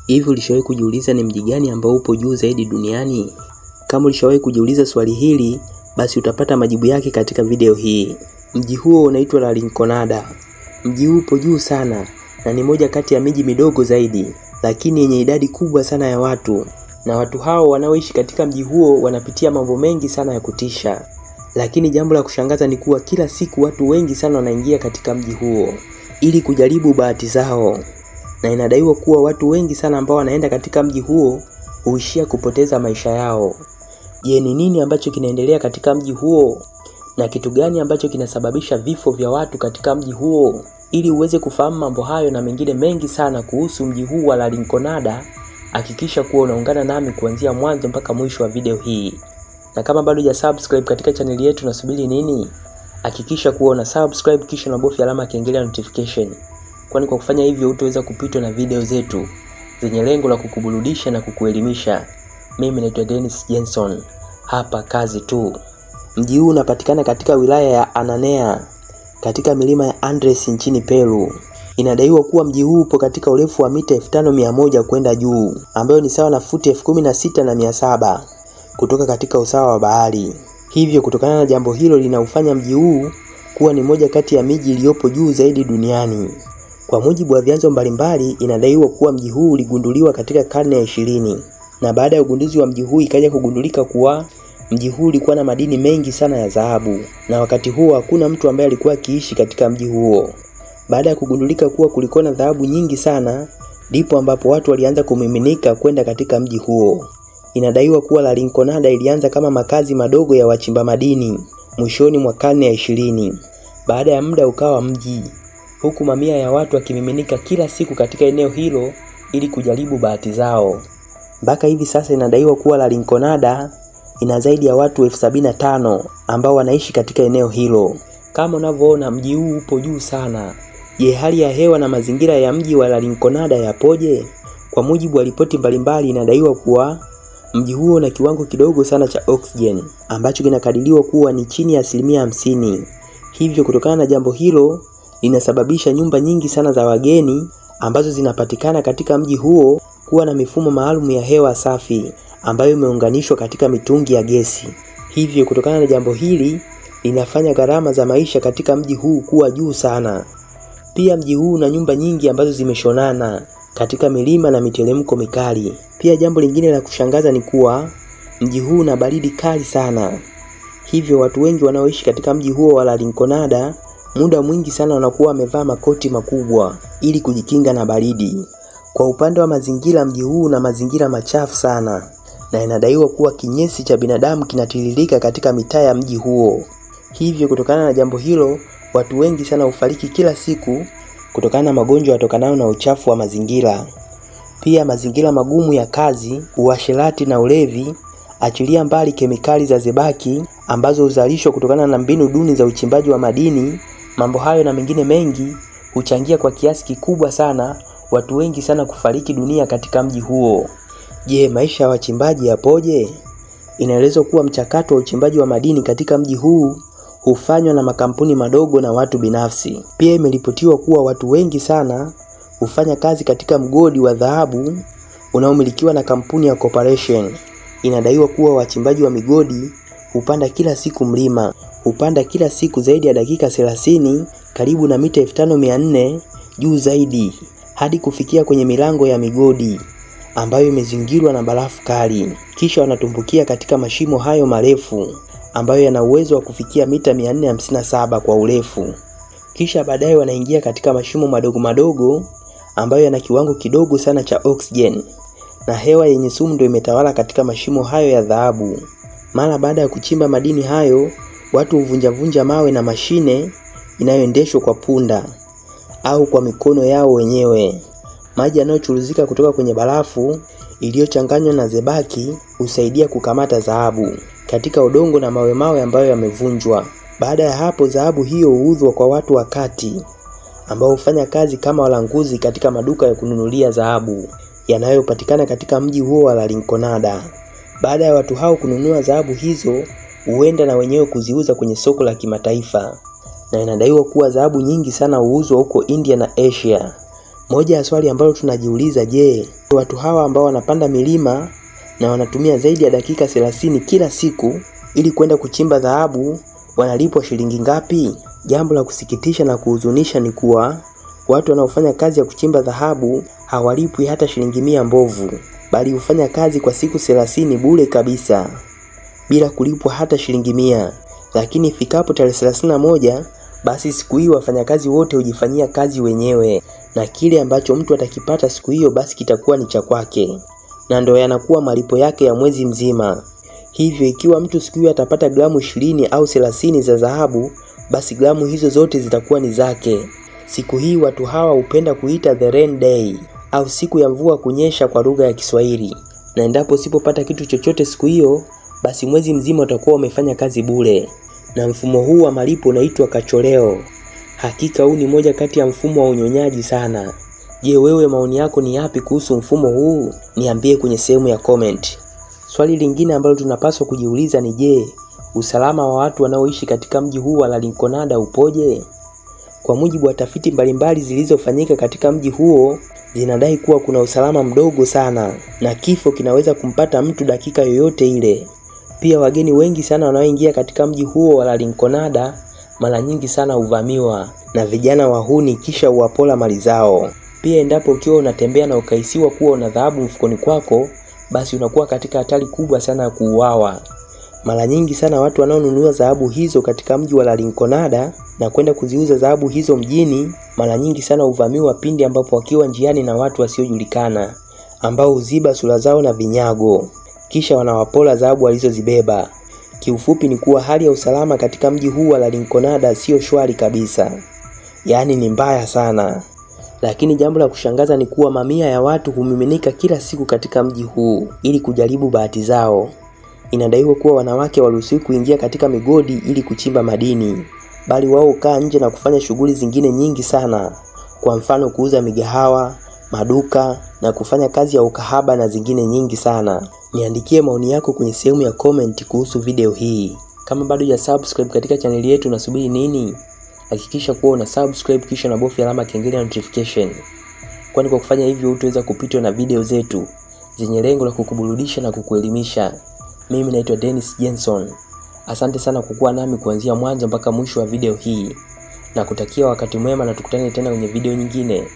Hivi ulishawahi kujiuliza ni mji gani ambao upo juu zaidi duniani? Kama ulishawahi kujiuliza swali hili, basi utapata majibu yake katika video hii. Mji huo unaitwa La Rinconada. Mji huu upo juu sana na ni moja kati ya miji midogo zaidi, lakini yenye idadi kubwa sana ya watu. Na watu hao wanaoishi katika mji huo wanapitia mambo mengi sana ya kutisha. Lakini jambo la kushangaza ni kuwa kila siku watu wengi sana wanaingia katika mji huo ili kujaribu bahati zao. Na inadaiwa kuwa watu wengi sana ambao wanaenda katika mji huo huishia kupoteza maisha yao. Je, ni nini ambacho kinaendelea katika mji huo? Na kitu gani ambacho kinasababisha vifo vya watu katika mji huo? Ili uweze kufahamu mambo hayo na mengine mengi sana kuhusu mji huu wa La Rinconada, hakikisha kuwa unaungana nami kuanzia mwanzo mpaka mwisho wa video hii. Na kama bado hujasubscribe katika channel yetu, unasubiri nini? Hakikisha kuwa una subscribe kisha unabofya alama ya kengele ya notification. Kwani kwa kufanya hivyo utaweza kupitwa na video zetu zenye lengo la kukuburudisha na kukuelimisha. Mimi naitwa Dennis Jenson. Hapa kazi tu. Mji huu unapatikana katika wilaya ya Ananea katika milima ya Andes nchini Peru. Inadaiwa kuwa mji huu upo katika urefu wa mita 5100 kwenda juu, ambayo ni sawa na futi 16700 kutoka katika usawa wa bahari. Hivyo kutokana na jambo hilo linaufanya mji huu kuwa ni moja kati ya miji iliyopo juu zaidi duniani. Kwa mujibu wa vyanzo mbalimbali, inadaiwa kuwa mji huu uligunduliwa katika karne ya 20, na baada ya ugunduzi wa mji huu ikaja kugundulika kuwa mji huu ulikuwa na madini mengi sana ya dhahabu, na wakati huo hakuna mtu ambaye alikuwa akiishi katika mji huo. Baada ya kugundulika kuwa kulikuwa na dhahabu nyingi sana, ndipo ambapo watu walianza kumiminika kwenda katika mji huo. Inadaiwa kuwa La Rinconada ilianza kama makazi madogo ya wachimba madini mwishoni mwa karne ya 20. Baada ya muda ukawa mji, huku mamia ya watu wakimiminika kila siku katika eneo hilo ili kujaribu bahati zao. Mpaka hivi sasa inadaiwa kuwa La Rinconada ina zaidi ya watu 75,000 ambao wanaishi katika eneo hilo. Kama unavyoona mji huu upo juu sana. Je, hali ya hewa na mazingira ya mji wa La Rinconada yapoje? Kwa mujibu wa ripoti mbalimbali, inadaiwa kuwa mji huo una kiwango kidogo sana cha oxygen ambacho kinakadiriwa kuwa ni chini ya 50%. Hivyo kutokana na jambo hilo linasababisha nyumba nyingi sana za wageni ambazo zinapatikana katika mji huo kuwa na mifumo maalum ya hewa safi ambayo imeunganishwa katika mitungi ya gesi. Hivyo kutokana na jambo hili linafanya gharama za maisha katika mji huu kuwa juu sana. Pia mji huu una nyumba nyingi ambazo zimeshonana katika milima na miteremko mikali. Pia jambo lingine la kushangaza ni kuwa mji huu una baridi kali sana. Hivyo watu wengi wanaoishi katika mji huo wa La Rinconada muda mwingi sana wanakuwa wamevaa makoti makubwa ili kujikinga na baridi. Kwa upande wa mazingira, mji huu una mazingira machafu sana, na inadaiwa kuwa kinyesi cha binadamu kinatiririka katika mitaa ya mji huo. Hivyo kutokana na jambo hilo watu wengi sana hufariki kila siku kutokana na magonjwa yatokanayo na uchafu wa mazingira. Pia mazingira magumu ya kazi, uasherati na ulevi, achilia mbali kemikali za zebaki ambazo huzalishwa kutokana na mbinu duni za uchimbaji wa madini. Mambo hayo na mengine mengi huchangia kwa kiasi kikubwa sana watu wengi sana kufariki dunia katika mji huo. Je, maisha ya wachimbaji yapoje? Inaelezwa kuwa mchakato wa uchimbaji wa madini katika mji huu hufanywa na makampuni madogo na watu binafsi. Pia imeripotiwa kuwa watu wengi sana hufanya kazi katika mgodi wa dhahabu unaomilikiwa na kampuni ya Corporation. Inadaiwa kuwa wachimbaji wa migodi hupanda kila siku mlima, hupanda kila siku zaidi ya dakika 30 karibu na mita 5400 juu zaidi hadi kufikia kwenye milango ya migodi ambayo imezingirwa na barafu kali. Kisha wanatumbukia katika mashimo hayo marefu ambayo yana uwezo wa kufikia mita 457 kwa urefu. Kisha baadaye wanaingia katika mashimo madogo madogo ambayo yana kiwango kidogo sana cha oxygen, na hewa yenye sumu ndio imetawala katika mashimo hayo ya dhahabu. Mara baada ya kuchimba madini hayo, watu huvunja mawe na mashine inayoendeshwa kwa punda au kwa mikono yao wenyewe. Maji yanayochuruzika kutoka kwenye barafu iliyochanganywa na zebaki husaidia kukamata dhahabu katika udongo na mawe ambayo yamevunjwa. Baada ya hapo dhahabu hiyo huuzwa kwa watu wa kati ambao hufanya kazi kama walanguzi katika maduka ya kununulia dhahabu yanayopatikana katika mji huo wa La Rinconada. Baada ya watu hao kununua dhahabu hizo, huenda na wenyewe kuziuza kwenye soko la kimataifa, na inadaiwa kuwa dhahabu nyingi sana huuzwa huko India na Asia. Moja ya swali ambalo tunajiuliza, je, Watu hawa ambao wanapanda milima na wanatumia zaidi ya dakika 30 kila siku ili kwenda kuchimba dhahabu wanalipwa shilingi ngapi? Jambo la kusikitisha na kuhuzunisha ni kuwa watu wanaofanya kazi ya kuchimba dhahabu hawalipwi hata shilingi 100 mbovu, bali hufanya kazi kwa siku 30 bure kabisa bila kulipwa hata shilingi 100. Lakini ifikapo tarehe 31, basi siku hiyo wafanyakazi wote hujifanyia kazi wenyewe, na kile ambacho mtu atakipata siku hiyo basi kitakuwa ni cha kwake, na ndio yanakuwa malipo yake ya mwezi mzima. Hivyo ikiwa mtu siku hiyo atapata gramu 20 au 30 za dhahabu, basi gramu hizo zote zitakuwa ni zake. Siku hii watu hawa hupenda kuita the rain day au siku ya mvua kunyesha kwa lugha ya Kiswahili. Na endapo usipopata kitu chochote siku hiyo, basi mwezi mzima utakuwa umefanya kazi bure. Na mfumo huu wa malipo unaitwa kacholeo. Hakika huu ni moja kati ya mfumo wa unyonyaji sana. Je, wewe maoni yako ni yapi kuhusu mfumo huu? Niambie kwenye sehemu ya comment. Swali lingine ambalo tunapaswa kujiuliza ni je, usalama wa watu wanaoishi katika mji huu wa Rinconada upoje? Kwa mujibu wa tafiti mbalimbali zilizofanyika katika mji huo, zinadai kuwa kuna usalama mdogo sana na kifo kinaweza kumpata mtu dakika yoyote ile. Pia wageni wengi sana wanaoingia katika mji huo wa Rinconada mara nyingi sana huvamiwa na vijana wahuni kisha huwapola mali zao. Pia endapo ukiwa unatembea na ukaisiwa kuwa una dhahabu mfukoni kwako, basi unakuwa katika hatari kubwa sana ya kuuawa. Mara nyingi sana watu wanaonunua dhahabu hizo katika mji wa Rinconada na kwenda kuziuza dhahabu hizo mjini, mara nyingi sana huvamiwa pindi ambapo wakiwa njiani na watu wasiojulikana ambao huziba sura zao na vinyago, kisha wanawapola dhahabu walizozibeba. Kiufupi ni kuwa hali ya usalama katika mji huu wa Rinconada sio shwari kabisa. Yaani ni mbaya sana. Lakini jambo la kushangaza ni kuwa mamia ya watu humiminika kila siku katika mji huu ili kujaribu bahati zao. Inadaiwa kuwa wanawake waruhusiwi kuingia katika migodi ili kuchimba madini, bali wao hukaa nje na kufanya shughuli zingine nyingi sana. Kwa mfano kuuza migahawa, maduka na kufanya kazi ya ukahaba na zingine nyingi sana. Niandikie maoni yako kwenye sehemu ya comment kuhusu video hii. Kama bado hujasubscribe katika channel yetu unasubiri nini? Hakikisha kuwa una subscribe kisha na bofya alama kengele ya notification. Kwani kwa kufanya hivyo utaweza kupitwa na video zetu zenye lengo la kukuburudisha na kukuelimisha. Mimi naitwa Dennis Jenson. Asante sana kwa kuwa nami kuanzia mwanzo mpaka mwisho wa video hii. Na kutakia wakati mwema na tukutane tena kwenye video nyingine.